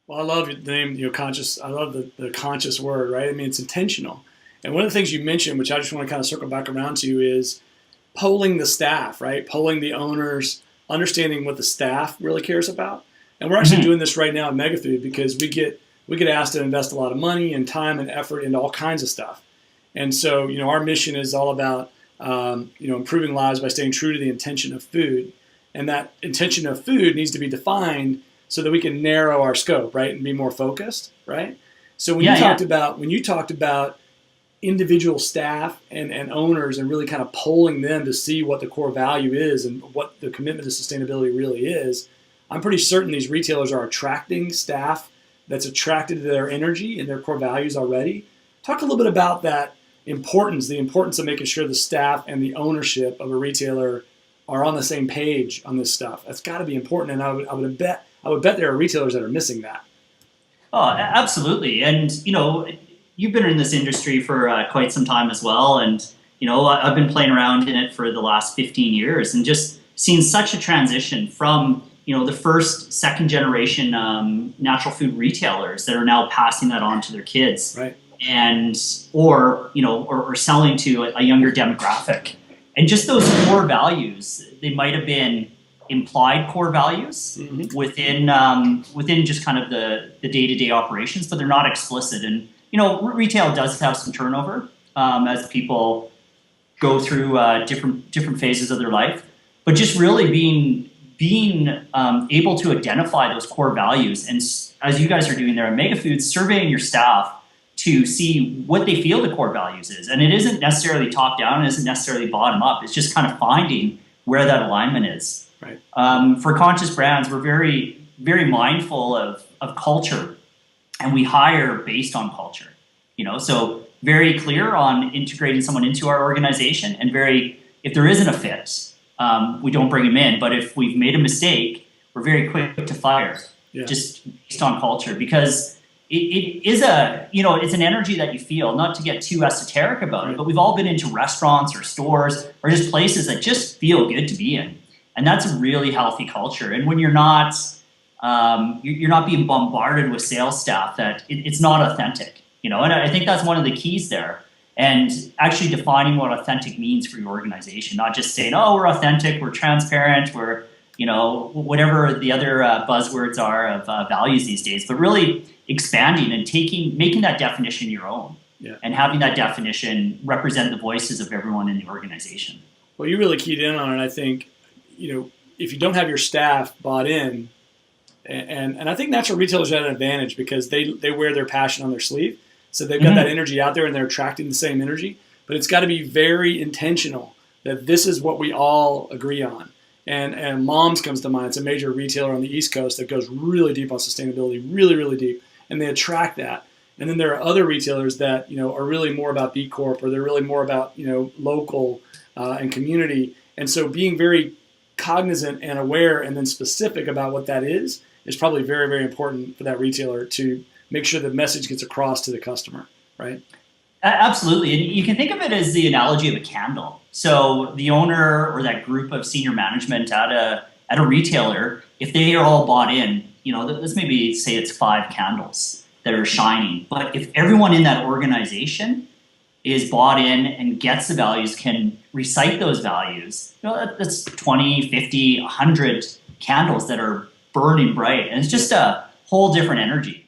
Well, I love the name, conscious. I love the conscious word, right? I mean, it's intentional. And one of the things you mentioned, which I just want to kind of circle back around to, is polling the staff, right? Polling the owners, understanding what the staff really cares about. And we're actually Mhm. doing this right now at Megafood because we get asked to invest a lot of money and time and effort into all kinds of stuff. And so, our mission is all about, improving lives by staying true to the intention of food. And that intention of food needs to be defined so that we can narrow our scope, right, and be more focused, right? So when you Yeah, talked yeah. about individual staff and owners and really kind of polling them to see what the core value is and what the commitment to sustainability really is, I'm pretty certain these retailers are attracting staff that's attracted to their energy and their core values already. Talk a little bit about that the importance of making sure the staff and the ownership of a retailer are on the same page on this stuff. That's got to be important, and I would bet there are retailers that are missing that. Oh, absolutely. And you've been in this industry for quite some time as well. And I've been playing around in it for the last 15 years, and just seen such a transition from the first, second generation natural food retailers that are now passing that on to their kids, Right. and or selling to a younger demographic. And just those core values, they might have been implied core values Mm-hmm. within just kind of the day-to-day operations, but they're not explicit. And retail does have some turnover as people go through different phases of their life. But just really being able to identify those core values, and as you guys are doing there at Megafoods, surveying your staff to see what they feel the core values is. And it isn't necessarily top down, it isn't necessarily bottom up. It's just kind of finding where that alignment is. Right. For Conscious Brands, we're very, very mindful of culture, and we hire based on culture. So very clear on integrating someone into our organization, and if there isn't a fit, we don't bring them in. But if we've made a mistake, we're very quick to fire, Yeah. just based on culture, because it is it's an energy that you feel. Not to get too esoteric about it, but we've all been into restaurants or stores or just places that just feel good to be in, and that's a really healthy culture. And when you're not being bombarded with sales staff that it's not authentic, and I think that's one of the keys there. And actually defining what authentic means for your organization, not just saying, oh, we're authentic, we're transparent, we're whatever the other buzzwords are of values these days, but really expanding and making that definition your own, Yeah. and having that definition represent the voices of everyone in the organization. Well, you really keyed in on it. I think, if you don't have your staff bought in, and I think natural retailers have an advantage because they wear their passion on their sleeve. So they've got that energy out there and they're attracting the same energy. But it's got to be very intentional that this is what we all agree on. And Mom's comes to mind. It's a major retailer on the East Coast that goes really deep on sustainability, really, really deep. And they attract that. And then there are other retailers that, are really more about B Corp, or they're really more about, local and community. And so being very cognizant and aware and then specific about what that is probably very, very important for that retailer to make sure the message gets across to the customer, right? Absolutely. And you can think of it as the analogy of a candle. So the owner or that group of senior management at a retailer, if they are all bought in, let's maybe say it's 5 candles that are shining. But if everyone in that organization is bought in and gets the values, can recite those values, that's 20, 50, 100 candles that are burning bright. And it's just a whole different energy.